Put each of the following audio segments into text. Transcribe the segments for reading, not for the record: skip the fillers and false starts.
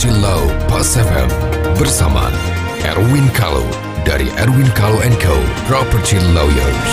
Property Law Pas FM bersama Erwin Kalo dari Erwin Kalo & Co. Property Lawyers.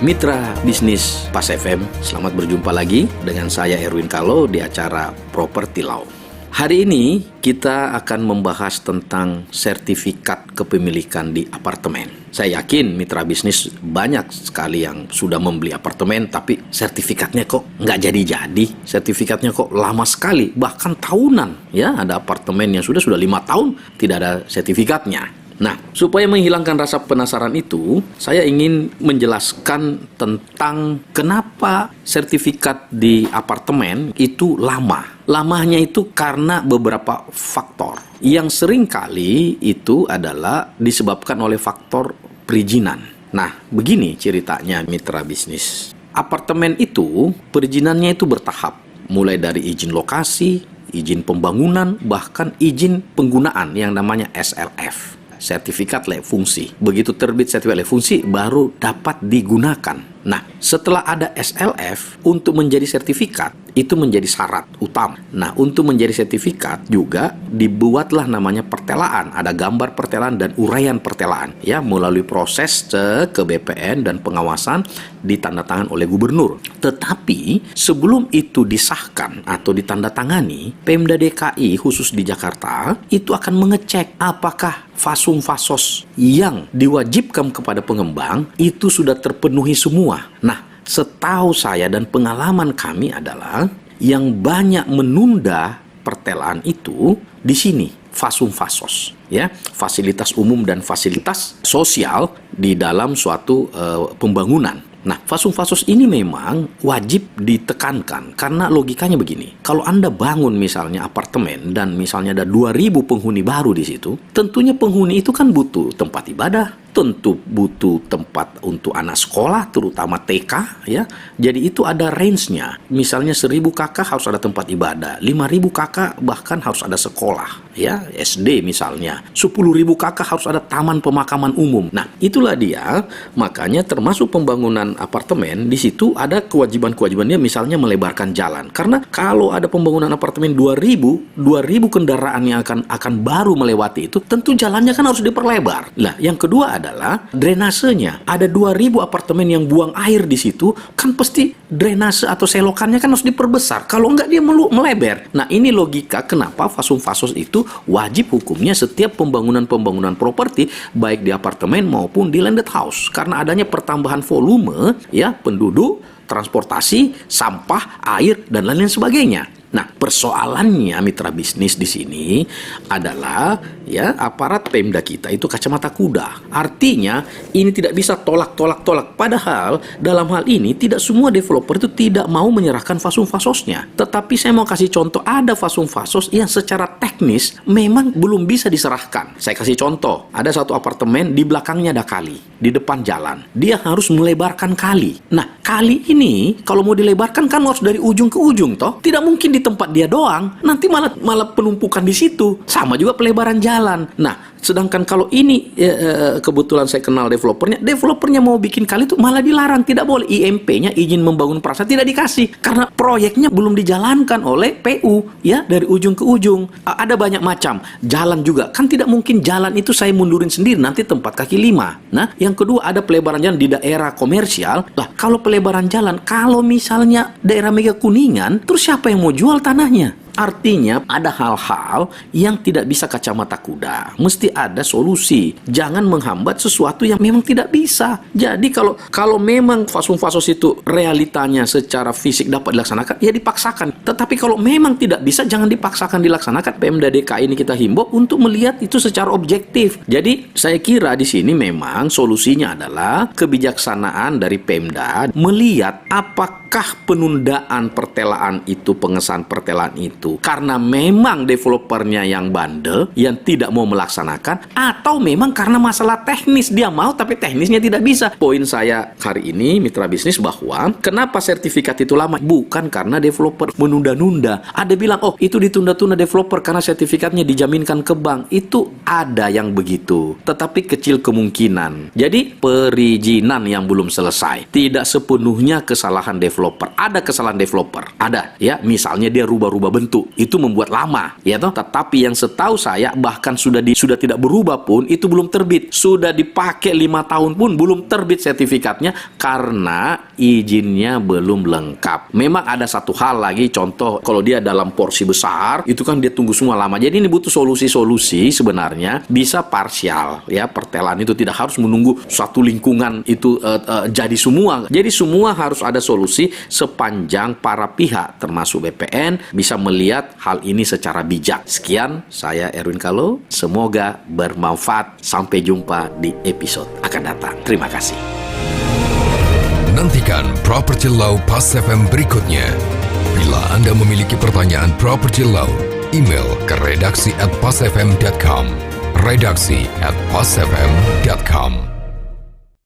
Mitra bisnis Pas FM, selamat berjumpa lagi dengan saya Erwin Kalo di acara Property Law. Hari ini kita akan membahas tentang sertifikat kepemilikan di apartemen. Saya yakin mitra bisnis banyak sekali yang sudah membeli apartemen, tapi sertifikatnya kok nggak jadi-jadi. Sertifikatnya kok lama sekali, bahkan tahunan. Ya, ada apartemen yang sudah 5 tahun tidak ada sertifikatnya. Nah, supaya menghilangkan rasa penasaran itu, saya ingin menjelaskan tentang kenapa sertifikat di apartemen itu lama. Lamanya itu karena beberapa faktor. Yang sering kali itu adalah disebabkan oleh faktor perizinan. Nah, begini ceritanya mitra bisnis. Apartemen itu, perizinannya itu bertahap. Mulai dari izin lokasi, izin pembangunan, bahkan izin penggunaan yang namanya SLF. Sertifikat layak fungsi. Begitu terbit sertifikat layak fungsi, baru dapat digunakan. Nah, setelah ada SLF, untuk menjadi sertifikat, itu menjadi syarat utama. Nah, untuk menjadi sertifikat juga dibuatlah namanya pertelaan. Ada gambar pertelaan dan uraian pertelaan. Ya, melalui proses ke BPN dan pengawasan ditandatangan oleh gubernur. Tetapi, sebelum itu disahkan atau ditandatangani, Pemda DKI khusus di Jakarta, itu akan mengecek apakah fasum-fasos yang diwajibkan kepada pengembang itu sudah terpenuhi semua. Nah, setahu saya dan pengalaman kami adalah yang banyak menunda pertelaan itu di sini fasum-fasos, ya, fasilitas umum dan fasilitas sosial di dalam suatu pembangunan. Nah, fasum-fasos ini memang wajib ditekankan karena logikanya begini. Kalau Anda bangun misalnya apartemen dan misalnya ada 2.000 penghuni baru di situ, tentunya penghuni itu kan butuh tempat ibadah, tentu butuh tempat untuk anak sekolah, terutama TK, ya. Jadi itu ada range-nya. Misalnya 1.000 kakak harus ada tempat ibadah, 5.000 kakak bahkan harus ada sekolah, ya, SD misalnya. 10.000 kakak harus ada taman pemakaman umum. Nah, itulah dia, makanya termasuk pembangunan apartemen, di situ ada kewajiban-kewajibannya, misalnya melebarkan jalan. Karena kalau ada pembangunan apartemen 2.000 kendaraan yang akan baru melewati itu, tentu jalannya kan harus diperlebar. Nah, yang kedua adalah drainasenya. Ada 2.000 apartemen yang buang air di situ, kan pasti drainase atau selokannya kan harus diperbesar. Kalau enggak dia melebar. Nah, ini logika kenapa fasum-fasos itu wajib hukumnya setiap pembangunan properti, baik di apartemen maupun di landed house. Karena adanya pertambahan volume, ya, penduduk, transportasi, sampah, air, dan lain-lain sebagainya. Nah, persoalannya mitra bisnis di sini adalah, ya, aparat Pemda kita itu kacamata kuda. Artinya ini tidak bisa tolak. Padahal dalam hal ini tidak semua developer itu tidak mau menyerahkan fasum-fasosnya. Tetapi saya mau kasih contoh, ada fasum-fasos yang secara teknis memang belum bisa diserahkan. Saya kasih contoh, ada satu apartemen di belakangnya ada kali, di depan jalan. Dia harus melebarkan kali. Nah, kali ini kalau mau dilebarkan kan harus dari ujung ke ujung toh. Tidak mungkin di tempat dia doang, nanti malah penumpukan di situ. Sama juga pelebaran jalan. Nah, sedangkan kalau ini kebetulan saya kenal developernya mau bikin kali itu malah dilarang, tidak boleh. IMP-nya, izin membangun prasarana, tidak dikasih karena proyeknya belum dijalankan oleh PU, ya, dari ujung ke ujung. Ada banyak macam. Jalan juga kan tidak mungkin jalan itu saya mundurin sendiri, nanti tempat kaki 5. Nah, yang kedua ada pelebaran jalan di daerah komersial. Lah, kalau pelebaran jalan, kalau misalnya daerah Mega Kuningan, terus siapa yang mau jual tanahnya? Artinya ada hal-hal yang tidak bisa kacamata kuda. Mesti ada solusi. Jangan menghambat sesuatu yang memang tidak bisa. Jadi kalau memang fasum-fasos itu realitanya secara fisik dapat dilaksanakan, ya dipaksakan. Tetapi kalau memang tidak bisa, jangan dipaksakan dilaksanakan. Pemda DKI ini kita himbau untuk melihat itu secara objektif. Jadi saya kira di sini memang solusinya adalah kebijaksanaan dari Pemda melihat apakah penundaan pertelaan itu, pengesahan pertelaan itu itu karena memang developernya yang bandel, yang tidak mau melaksanakan, atau memang karena masalah teknis, dia mau tapi teknisnya tidak bisa. Poin saya hari ini, mitra bisnis, bahwa kenapa sertifikat itu lama? Bukan karena developer menunda-nunda. Ada bilang, oh itu ditunda-tunda developer karena sertifikatnya dijaminkan ke bank. Itu ada yang begitu, tetapi kecil kemungkinan. Jadi perizinan yang belum selesai tidak sepenuhnya kesalahan developer. Ada kesalahan developer, ada ya, misalnya dia rubah-rubah bentuk, itu membuat lama ya toh. Tetapi yang setahu saya bahkan sudah tidak berubah pun itu belum terbit, sudah dipakai 5 tahun pun belum terbit sertifikatnya karena izinnya belum lengkap. Memang ada satu hal lagi, contoh kalau dia dalam porsi besar itu kan dia tunggu semua lama. Jadi ini butuh solusi sebenarnya, bisa parsial ya, pertelan itu tidak harus menunggu satu lingkungan itu jadi semua. Jadi semua harus ada solusi sepanjang para pihak termasuk BPN bisa melihat hal ini secara bijak. Sekian, saya Erwin Kalo, semoga bermanfaat. Sampai jumpa di episode akan datang. Terima kasih. Nantikan Property Law Pas FM berikutnya. Bila Anda memiliki pertanyaan Property Law, email ke redaksi@pasfm.com. redaksi@pasfm.com.